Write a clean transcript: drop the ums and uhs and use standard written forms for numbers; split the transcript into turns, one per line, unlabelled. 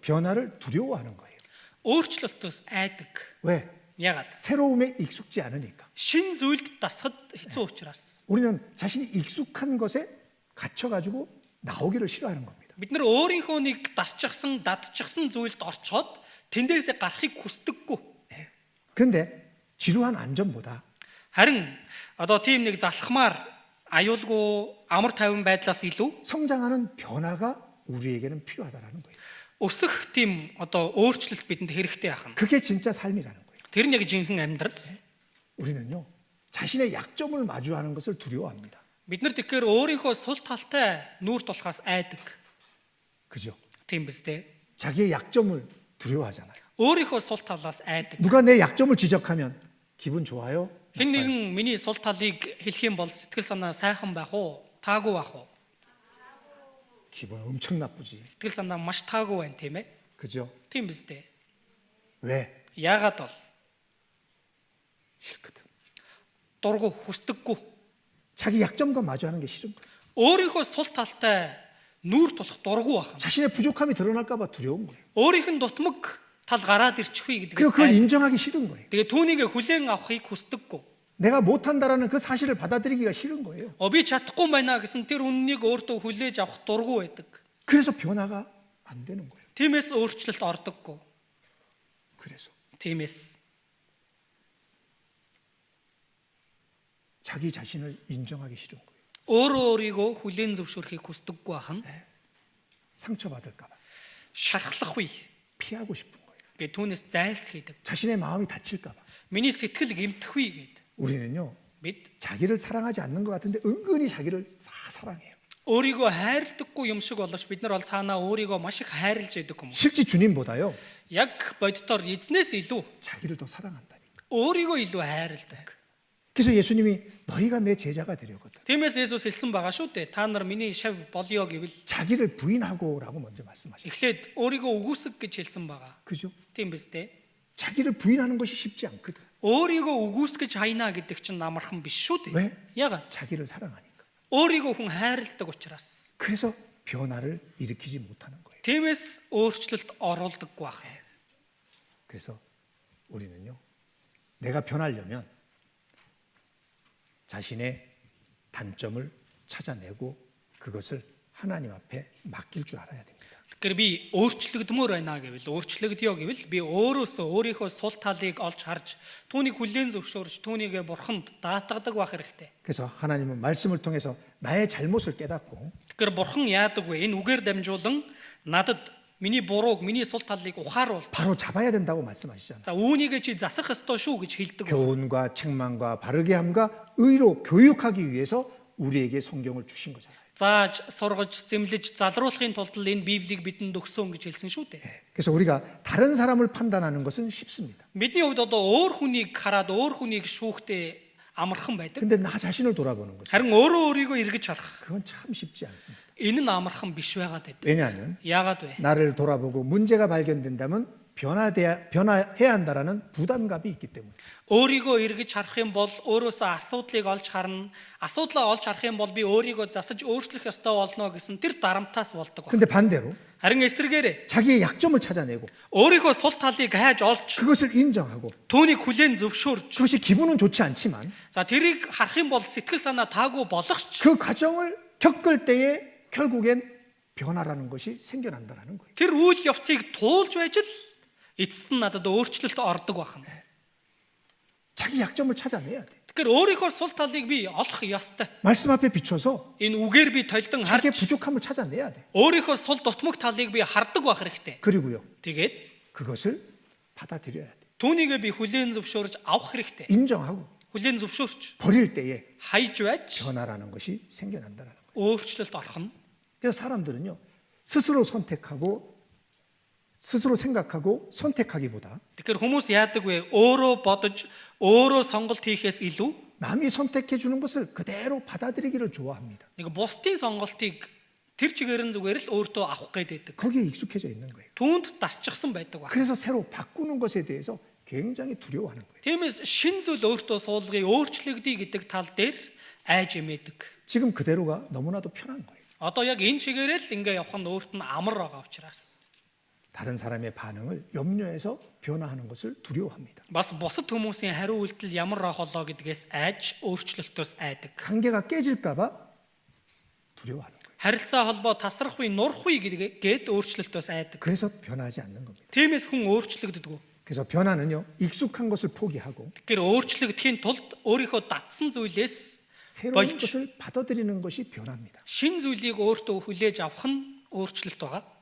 변화를 두려워하는 거예요.
Өөрчлөлтөөс айдаг.
왜?
Ягаад?
새로움에 익숙지 않으니까.
Шин зүйлд дасахад хэцүү учраас.
우리는 자신이 익숙한 것에 갇혀가지고 나오기를 싫어하는 겁니다.
Бид нар өөрийнхөө нэг дасчихсан, дадчихсан зүйлд орчоод тэндээсээ гарахыг хүсдэггүй.
근데 지루한 안전보다
Харин одоо тийм нэг залхмаар аюулгүй амар тайван байдлаас илүү
성장하는 변화가 우리에게는 필요하다라는 거예요.
өсөх тийм одоо өөрчлөлт бидэнд хэрэгтэй ахна.
그게 진짜 삶이라는 거예요.
Тэр нь яг жинхэнэ амьдрал.
우리는요, 자신의 약점을 마주하는 것을 두려워합니다.
Бид нар тэгэхээр өөрийнхөө сул талтай нүүр тулахаас айдаг.
그죠?
Тийм биз дээ.
자기의 약점을 두려워하잖아요.
өөрийнхөө сул талаас айдаг.
누가 내 약점을 지적하면 기분 좋아요?
Хэн нэгэн миний сул талыг хэлэх юм бол сэтгэл санаа сайхан байх уу? Таагүй байх уу?
기분 엄청 나쁘지.
Сэтгэл санаа маш таагүй байна тийм ээ.
그죠?
Тийм биз дээ.
왜?
Яагаад бол
싫거든.
дургу хүсдэггүй.
자기 약점과 마주하는 게 싫은 거예요.
Өөрийнхөө сул талтай нүүр тулах дургу байх.
자신의 부족함이 드러날까 봐 두려운 거예요.
Өөрийнх нь дутмаг тал гараад ирчихвээ
그리고
гэдгээс
그걸
айдаг.
인정하기 싫은 거예요.
Тэгээ түүнийг хүлээн авахыг хүсдэггүй.
내가 못한다라는 그 사실을 받아들이기가 싫은 거예요.
Би чадахгүй байна гэсэн тэр үннийг өөртөө хүлээж авах дургу байдаг.
그래서 변화가 안 되는 거예요.
Тиймээс өөрчлөлт ордоггүй.
그래서
Тиймээс
자기 자신을 인정하기 싫은 거예요.
өөрөө өөрийгөө хүлээн зөвшөөрөхийг хүсдэггүй ахна.
상처받을까 봐
Шархлахгүй
피하고 싶은 거예요.
гэ түүнээс зайлсхийдэг.
자신의 마음이 다칠까 봐.
Миний сэтгэл гэмтэхгүй гэд.
우리는요,
Бид
자기를 사랑하지 않는 것 같은데 은근히 자기를 사랑해요.
өөрийгөө хайрладаггүй юм шиг боловч бид нар бол цаанаа өөрийгөө маш их хайрлж байдаг хүмүүс.
실제 주님보다요,
Яг боддоор эзнээс илүү
자기를 더 사랑한다니까.
өөрийгөө илүү хайрладаг.
그래서 예수님이 너희가 내 제자가 되려거든.
Тиймээс Есүс хэлсэн байгаа шүү дээ. Та нар миний шав болёо гэвэл
자기를 부인하고라고 먼저 말씀하셨어요.
эхлээд өөрийгөө үгүйсэх гэж хэлсэн байгаа.
그죠?
Тийм биз дээ.
자기를 부인하는 것이 쉽지 않거든.
өөрийгөө үгүйсгэж хайнаа гэдэг чинь амархан биш шүү дээ.
왜?
Ягаад?
자기를 사랑하니까.
өөрийгөө хүн хайрладаг учраас.
그래서 변화를 일으키지 못하는 거예요.
Тиймээс өөрчлөлт оруулдаггүй байх.
그래서 우리는요, 내가 변하려면 자신의 단점을 찾아내고 그것을 하나님 앞에 맡길 줄 알아야 됩니다.
Тэгэхээр би өөрчлөгдмөр байна гэвэл өөрчлөгдөё гэвэл би өөрөөсөө өөрийнхөө сул талыг олж харж түүнийг хүлээн зөвшөөрж түүнийг бурханд даатгадаг байх хэрэгтэй.
그래서 하나님은 말씀을 통해서 나의 잘못을 깨닫고
Тэгэхээр бурхан яадаг вэ? Энэ үгээр дамжуулан надад миний бурууг, миний сул талыг ухааруул.
바로 잡아야 된다고 말씀하시잖아요.
За үүнийг чи засах ёстой шүү гэж хэлдэг.
교훈과 책망과 바르게 함과 의로 교육하기 위해서 우리에게 성경을 주신 거잖아요.
Зааж, сургаж, зэмлэж, залруулахын тулд л энэ Библийг бидэнд өгсөн гэж хэлсэн шүү дээ.
그래서 우리가 다른 사람을 판단하는 것은 쉽습니다.
Бидний хувьд одоо өөр хүнийг хараад өөр хүнийг шүүхтэй амархан байдаг.
근데 나 자신을 돌아보는 거죠.
Харин өөрөө өөрийгөө эргэж харах.
그건 참 쉽지 않습니다.
Энэ нь амархан биш байгаад байдаг.
왜냐하면
Яагаад вэ?
나를 돌아보고 문제가 발견된다면 변화해야 한다라는 부담감이 있기 때문에.
Өөрийгөө эргэж харах юм бол өөрөөсөө асуудлыг олж харна. Асуудлаа олж харах юм бол би өөрийгөө засаж өөрчлөх ёстой болно гэсэн тэр дарамтаас болдог.
근데 반대로
Харин эсвэргээрээ
자기의 약점을 찾아내고
өөрийнхөө сул талыг хайж олж
그것을 인정하고
түүнийг хүлээн зөвшөөрж
그것이 기분은 좋지 않지만
за тэрийг харах юм бол сэтгэл санаа таагүй болгоч
그 과정을 겪을 때에 결국엔 변화라는 것이 생겨난다라는 거예요.
тэр үйл явцыг туулж байж л эцэст нь надад өөрчлөлт ордог байна.
자기 약점을 찾아내야 돼.
Тэгэхээр өөрийнхөө сул талыг би олох ёстой.
말씀 앞에 비춰서
Энэ үгээр би толдон
자기의
харж
부족함을 찾아내야 돼.
өөрийнхөө сул дутмаг талыг би хардаг байх хэрэгтэй.
그리고요,
Тэгээд
그것을 받아들여야 돼.
түүнийг би хүлээн зөвшөөрж авах хэрэгтэй.
인정하고
Хүлээн зөвшөөрч
버릴 때에
хайж байж
변화라는 것이 생겨난다라는 거예요.
өөрчлөлт орох нь.
그래서 사람들은요, 스스로 선택하고 스스로 생각하고 선택하기보다
Тэгэхээр хүмүүс яадаг вэ? Өөрөө бодож, өөрөө сонголт хийхээс илүү
남이 선택해 주는 것을 그대로 받아들이기를 좋아합니다.
нэг бусдын сонголтыг тэр чигээр нь зүгээр л өөртөө авах гээд байдаг.
거기에 익숙해져 있는 거예요.
Түүнд дасчихсан байдаг ба.
그래서 새로 바꾸는 것에 대해서 굉장히 두려워하는 거예요.
Тиймээс шин зүйл өөртөө суулгыг өөрчлөгдөе гэдэг тал дээр айж эмээдэг.
지금 그대로가 너무나도 편한 거예요.
Одоо яг энэ чигээрээ л ингээ явах нь өөрт нь амар байгаа учраас.
다른 사람의 반응을 염려해서 변화하는 것을 두려워합니다.
Бас бусад хүмүүсийн хариу үйлдэл ямар ах болоо гэдгээс айж өөрчлөлтөөс айдаг.
관계가 깨질까 봐 두려워하는 거예요.
Харилцаа холбоо тасрах үе, нурах үе гээд өөрчлөлтөөс айдаг.
그래서 변하지 않는 겁니다.
Тиймээс хүн өөрчлөгддөг.
그래서 변화는요, 익숙한 것을 포기하고
Тэгэхээр өөрчлөгдөхийн тулд өөрийнхөө датсан зүйлээс
새로운 것을 받아들이는 것이 변화입니다.
шин зүйлийг өөртөө хүлээж авах нь өөрчлөлт байгаа.